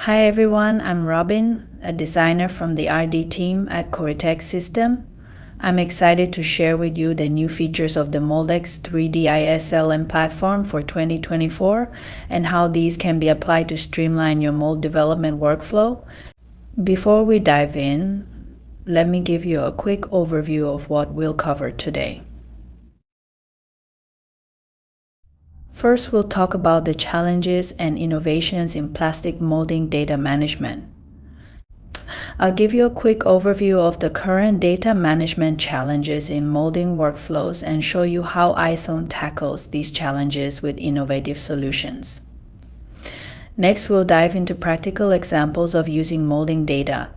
Hi everyone, I'm Robin, a designer from the RD team at Coritex System. I'm excited to share with you the new features of the Moldex 3D iSLM platform for 2024 and how these can be applied to streamline your mold development workflow. Before we dive in, let me give you a quick overview of what we'll cover today. First, we'll talk about the challenges and innovations in plastic molding data management. I'll give you a quick overview of the current data management challenges in molding workflows and show you how iSLM tackles these challenges with innovative solutions. Next, we'll dive into practical examples of using molding data.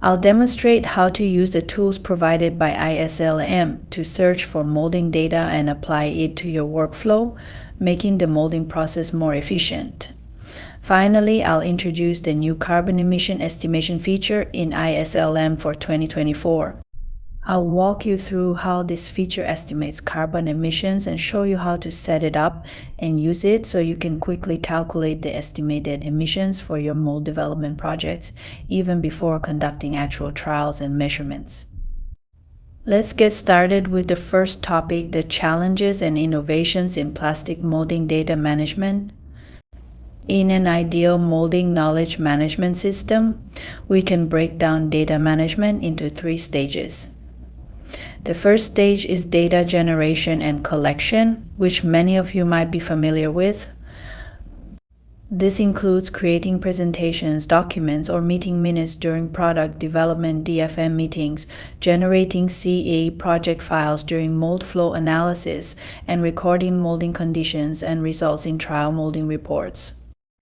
I'll demonstrate how to use the tools provided by iSLM to search for molding data and apply it to your workflow, making the molding process more efficient. Finally, I'll introduce the new carbon emission estimation feature in iSLM for 2024. I'll walk you through how this feature estimates carbon emissions and show you how to set it up and use it so you can quickly calculate the estimated emissions for your mold development projects even before conducting actual trials and measurements. Let's get started with the first topic, the challenges and innovations in plastic molding data management. In an ideal molding knowledge management system, we can break down data management into 3 stages. The first stage is data generation and collection, which many of you might be familiar with. This includes creating presentations, documents, or meeting minutes during product development DFM meetings, generating CA project files during mold flow analysis, and recording molding conditions and results in trial molding reports.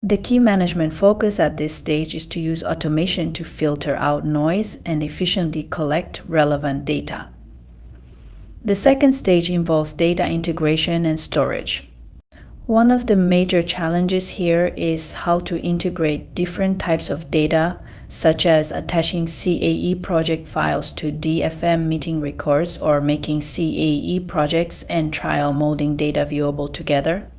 The key management focus at this stage is to use automation to filter out noise and efficiently collect relevant data. The second stage involves data integration and storage. One of the major challenges here is how to integrate different types of data, such as attaching CAE project files to DFM meeting records or making CAE projects and trial molding data viewable together.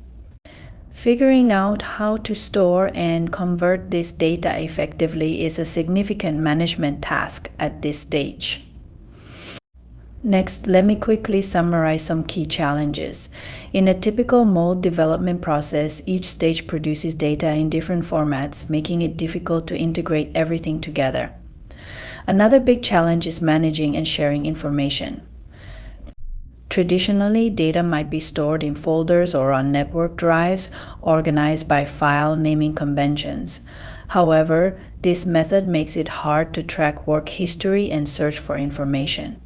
Figuring out how to store and convert this data effectively is a significant management task at this stage. Next, let me quickly summarize some key challenges. In a typical mold development process, each stage produces data in different formats, making it difficult to integrate everything together. Another big challenge is managing and sharing information. Traditionally, data might be stored in folders or on network drives, organized by file naming conventions. However, this method makes it hard to track work history and search for information.